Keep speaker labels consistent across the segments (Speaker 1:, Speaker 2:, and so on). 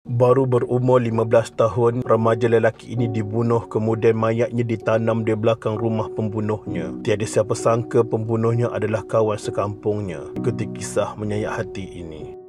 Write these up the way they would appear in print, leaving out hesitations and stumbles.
Speaker 1: Baru berumur 15 tahun, remaja lelaki ini dibunuh kemudian mayatnya ditanam di belakang rumah pembunuhnya. Tiada siapa sangka pembunuhnya adalah kawan sekampungnya. Ikuti kisah menyayat hati ini.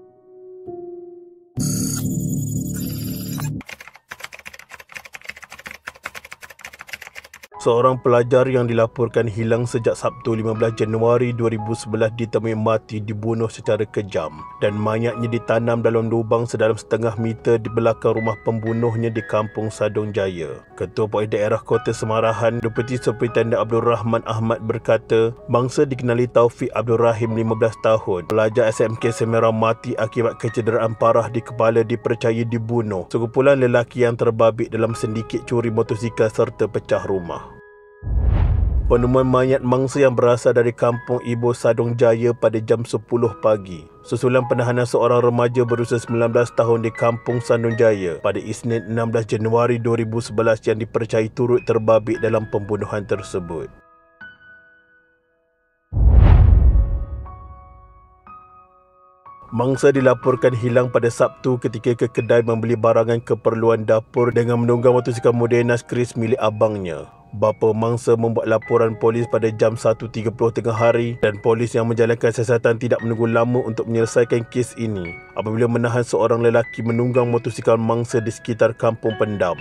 Speaker 1: Seorang pelajar yang dilaporkan hilang sejak Sabtu 15 Januari 2011 ditemui mati dibunuh secara kejam dan mayatnya ditanam dalam lubang sedalam setengah meter di belakang rumah pembunuhnya di Kampung Sadong Jaya. Ketua Polis Daerah Kota Semarahan, Deputi Superintendent Abdul Rahman Ahmad berkata, bangsa dikenali Taufik Abdul Rahim 15 tahun, pelajar SMK Semerau mati akibat kecederaan parah di kepala dipercayai dibunuh sekumpulan lelaki yang terbabit dalam sindiket curi motosikal serta pecah rumah. Penemuan mayat mangsa yang berasal dari kampung Ibu Sadong Jaya pada jam 10 pagi. Susulan penahanan seorang remaja berusia 19 tahun di kampung Sadong Jaya pada Isnin 16 Januari 2011 yang dipercayai turut terbabit dalam pembunuhan tersebut. Mangsa dilaporkan hilang pada Sabtu ketika ke kedai membeli barangan keperluan dapur dengan menunggang motosikal Moderna Kris milik abangnya. Bapa mangsa membuat laporan polis pada jam 1.30 tengah hari dan polis yang menjalankan siasatan tidak menunggu lama untuk menyelesaikan kes ini apabila menahan seorang lelaki menunggang motosikal mangsa di sekitar Kampung Pendam.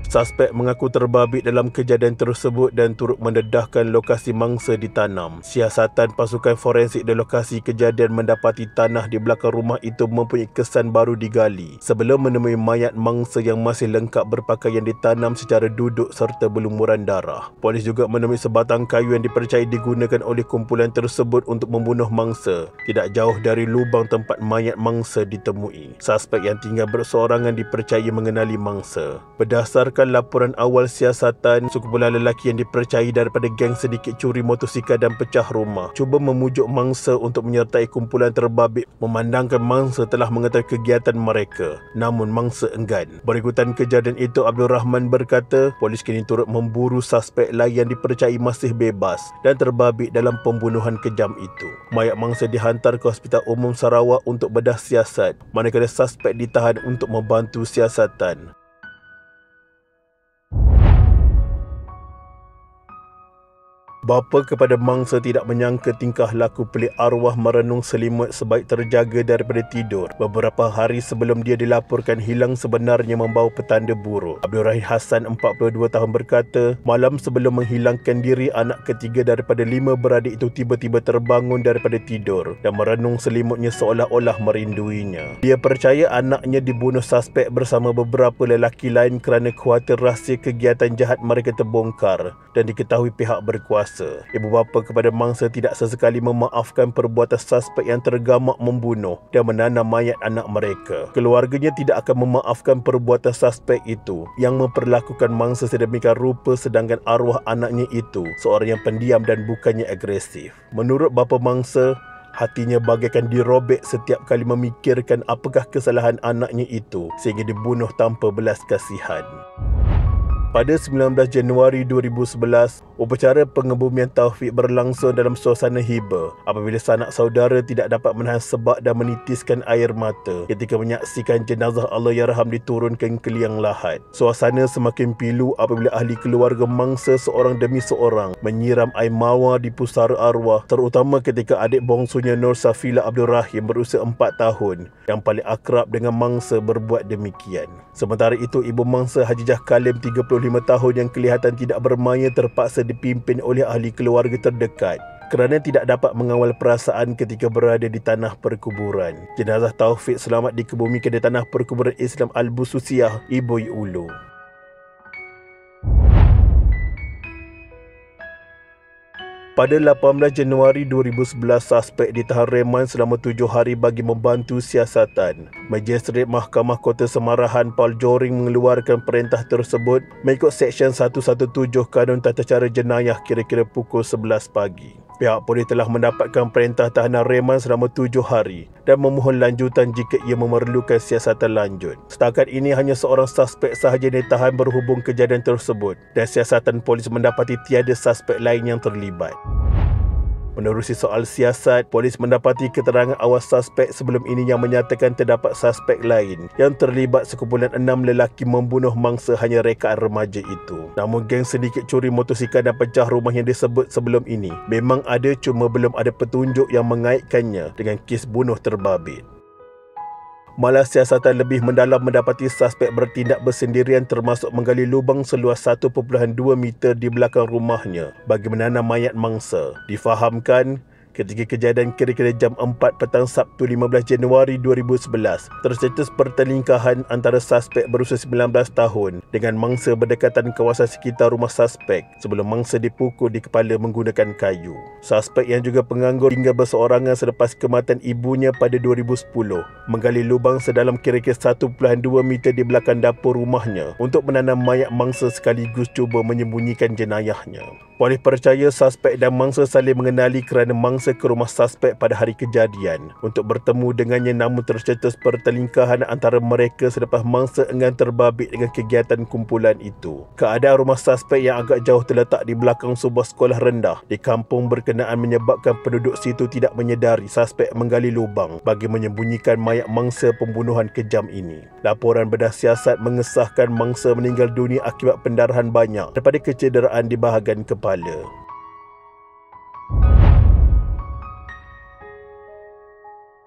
Speaker 1: Suspek mengaku terbabit dalam kejadian tersebut dan turut mendedahkan lokasi mangsa ditanam. Siasatan pasukan forensik di lokasi kejadian mendapati tanah di belakang rumah itu mempunyai kesan baru digali sebelum menemui mayat mangsa yang masih lengkap berpakaian ditanam secara duduk serta berlumuran darah. Polis juga menemui sebatang kayu yang dipercayai digunakan oleh kumpulan tersebut untuk membunuh mangsa tidak jauh dari lubang tempat mayat mangsa ditemui. Suspek yang tinggal berseorangan dipercayai mengenali mangsa. Berdasarkan laporan awal siasatan, sekumpulan lelaki yang dipercayai daripada geng sedikit curi motosikal dan pecah rumah cuba memujuk mangsa untuk menyertai kumpulan terbabit memandangkan mangsa telah mengetahui kegiatan mereka. Namun mangsa enggan. Berikutan kejadian itu, Abdul Rahman berkata, polis kini turut memburu suspek lain yang dipercayai masih bebas dan terbabit dalam pembunuhan kejam itu. Mayat mangsa dihantar ke Hospital Umum Sarawak untuk bedah siasat, manakala suspek ditahan untuk membantu siasatan. Bapa kepada mangsa tidak menyangka tingkah laku pelik arwah merenung selimut sebaik terjaga daripada tidur. Beberapa hari sebelum dia dilaporkan hilang sebenarnya membawa petanda buruk. Abdul Rahim Hassan, 42 tahun berkata, malam sebelum menghilangkan diri, anak ketiga daripada 5 beradik itu tiba-tiba terbangun daripada tidur dan merenung selimutnya seolah-olah merinduinya. Dia percaya anaknya dibunuh suspek bersama beberapa lelaki lain kerana khawatir rahsia kegiatan jahat mereka terbongkar dan diketahui pihak berkuasa. Ibu bapa kepada mangsa tidak sesekali memaafkan perbuatan suspek yang tergamak membunuh dan menanam mayat anak mereka. Keluarganya tidak akan memaafkan perbuatan suspek itu yang memperlakukan mangsa sedemikian rupa sedangkan arwah anaknya itu seorang yang pendiam dan bukannya agresif. Menurut bapa mangsa, hatinya bagaikan dirobek setiap kali memikirkan apakah kesalahan anaknya itu sehingga dibunuh tanpa belas kasihan. Pada 19 Januari 2011, upacara pengebumian Taufik berlangsung dalam suasana hiba apabila sanak saudara tidak dapat menahan sebab dan menitiskan air mata ketika menyaksikan jenazah Allahyarham diturunkan ke liang lahat. Suasana semakin pilu apabila ahli keluarga mangsa seorang demi seorang menyiram air mawar di pusara arwah, terutama ketika adik bongsunya Nur Safila Abdul Rahim berusia 4 tahun yang paling akrab dengan mangsa berbuat demikian. Sementara itu, ibu mangsa Hajijah Kalim 35 tahun yang kelihatan tidak bermaya terpaksa dipimpin oleh ahli keluarga terdekat kerana tidak dapat mengawal perasaan ketika berada di tanah perkuburan. Jenazah Taufik selamat dikebumikan di tanah perkuburan Islam Al-Bususiyah, Iboi Ulu. Pada 18 Januari 2011, suspek ditahan reman selama 7 hari bagi membantu siasatan. Magistrate Mahkamah Kota Semarahan Paul Joring mengeluarkan perintah tersebut mengikut Seksyen 117 Kanun Tata Cara Jenayah kira-kira pukul 11 pagi. Pihak polis telah mendapatkan perintah tahanan reman selama 7 hari dan memohon lanjutan jika ia memerlukan siasatan lanjut. Setakat ini hanya seorang suspek sahaja ditahan berhubung kejadian tersebut dan siasatan polis mendapati tiada suspek lain yang terlibat. Menerusi soal siasat, polis mendapati keterangan awal suspek sebelum ini yang menyatakan terdapat suspek lain yang terlibat sekumpulan 6 lelaki membunuh mangsa hanya rekaan remaja itu. Namun geng sedikit curi motosikal dan pecah rumah yang disebut sebelum ini memang ada, cuma belum ada petunjuk yang mengaitkannya dengan kes bunuh terbabit. Malah siasatan lebih mendalam mendapati suspek bertindak bersendirian termasuk menggali lubang seluas 1.2 meter di belakang rumahnya bagi menanam mayat mangsa. Difahamkan, ketika kejadian kira-kira jam 4 petang Sabtu 15 Januari 2011, tercetus pertelingkahan antara suspek berusia 19 tahun dengan mangsa berdekatan kawasan sekitar rumah suspek sebelum mangsa dipukul di kepala menggunakan kayu. Suspek yang juga penganggur tinggal berseorangan selepas kematian ibunya pada 2010 menggali lubang sedalam kira-kira 1.2 meter di belakang dapur rumahnya untuk menanam mayat mangsa sekaligus cuba menyembunyikan jenayahnya. Polis percaya suspek dan mangsa saling mengenali kerana mangsa ke rumah suspek pada hari kejadian untuk bertemu dengannya, namun tercetus pertelingkahan antara mereka selepas mangsa enggan terbabit dengan kegiatan kumpulan itu. Keadaan rumah suspek yang agak jauh terletak di belakang sebuah sekolah rendah di kampung berkenaan menyebabkan penduduk situ tidak menyedari suspek menggali lubang bagi menyembunyikan mayat mangsa pembunuhan kejam ini. Laporan bedah siasat mengesahkan mangsa meninggal dunia akibat pendarahan banyak daripada kecederaan di bahagian kepala.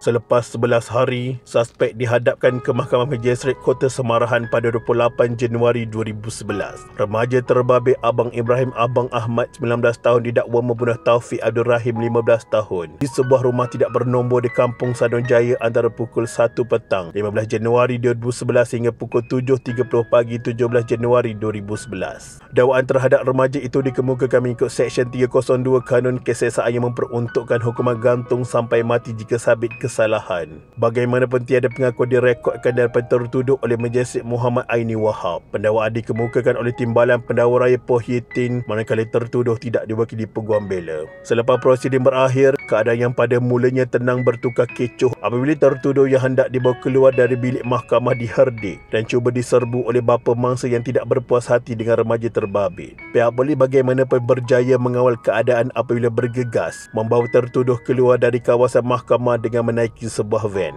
Speaker 1: Selepas 11 hari, suspek dihadapkan ke Mahkamah Magistrate Kota Semarahan pada 28 Januari 2011. Remaja terbabit Abang Ibrahim Abang Ahmad 19 tahun didakwa membunuh Taufik Abdul Rahim 15 tahun di sebuah rumah tidak bernombor di Kampung Sadun Jaya antara pukul 1 petang 15 Januari 2011 hingga pukul 7.30 pagi 17 Januari 2011. Dakwaan terhadap remaja itu dikemukakan mengikut Seksyen 302 Kanun Keseksaan yang memperuntukkan hukuman gantung sampai mati jika sabit kesalahan. Bagaimanapun tiada pengakuan direkodkan daripada tertuduh oleh Magistrate Muhammad Aini Wahab. Pendakwaan dikemukakan oleh Timbalan Pendakwa Raya Pohyitin manakala tertuduh tidak diwakili peguam bela. Selepas prosiding berakhir, keadaan yang pada mulanya tenang bertukar kecoh apabila tertuduh yang hendak dibawa keluar dari bilik mahkamah diherdik dan cuba diserbu oleh bapa mangsa yang tidak berpuas hati dengan remaja terbabit. Pihak polis bagaimanapun berjaya mengawal keadaan apabila bergegas membawa tertuduh keluar dari kawasan mahkamah dengan menaiki sebuah van.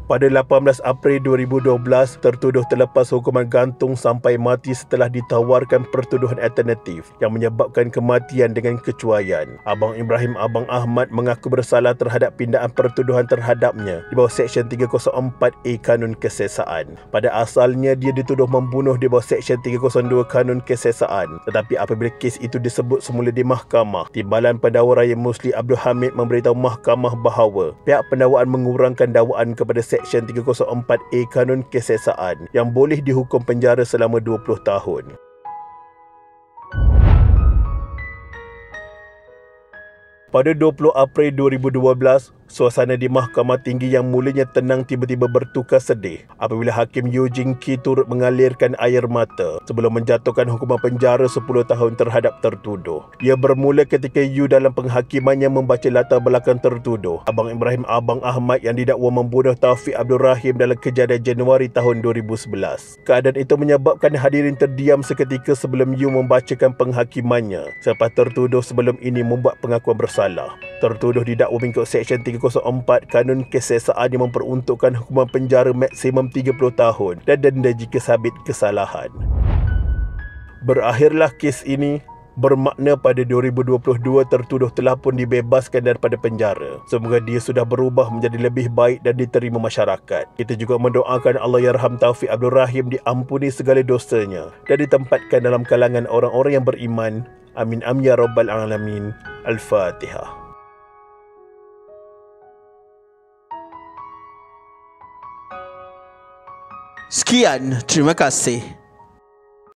Speaker 1: Pada 18 April 2012, tertuduh terlepas hukuman gantung sampai mati setelah ditawarkan pertuduhan alternatif yang menyebabkan kematian dengan kecuaian. Abang Ibrahim Abang Ahmad mengaku bersalah terhadap pindaan pertuduhan terhadapnya di bawah Seksyen 304A Kanun Keseksaan. Pada asalnya dia dituduh membunuh di bawah Seksyen 302 Kanun Keseksaan, tetapi apabila kes itu disebut semula di mahkamah, Timbalan Pendakwa Raya Musli Abdul Hamid memberitahu mahkamah bahawa pihak pendakwaan mengurangkan dakwaan kepada Seksyen 304A Kanun Keseksaan yang boleh dihukum penjara selama 20 tahun. Pada 20 April 2012, suasana di Mahkamah Tinggi yang mulanya tenang tiba-tiba bertukar sedih apabila Hakim Yu Jing Ki turut mengalirkan air mata sebelum menjatuhkan hukuman penjara 10 tahun terhadap tertuduh. Ia bermula ketika Yu dalam penghakimannya membaca latar belakang tertuduh, Abang Ibrahim Abang Ahmad yang didakwa membunuh Taufik Abdul Rahim dalam kejadian Januari tahun 2011. Keadaan itu menyebabkan hadirin terdiam seketika sebelum Yu membacakan penghakimannya selepas tertuduh sebelum ini membuat pengakuan bersalah. Tertuduh didakwa mengikut Seksyen 304 Kanun Keseksaan yang memperuntukkan hukuman penjara maksimum 30 tahun dan denda jika sabit kesalahan. Berakhirlah kes ini, bermakna pada 2022 tertuduh telah pun dibebaskan daripada penjara. Semoga dia sudah berubah menjadi lebih baik dan diterima masyarakat. Kita juga mendoakan Allahyarham Taufik Abdul Rahim diampuni segala dosanya dan ditempatkan dalam kalangan orang-orang yang beriman. Amin amin ya rabbal alamin. Al-Fatihah.
Speaker 2: Sekian, terima kasih.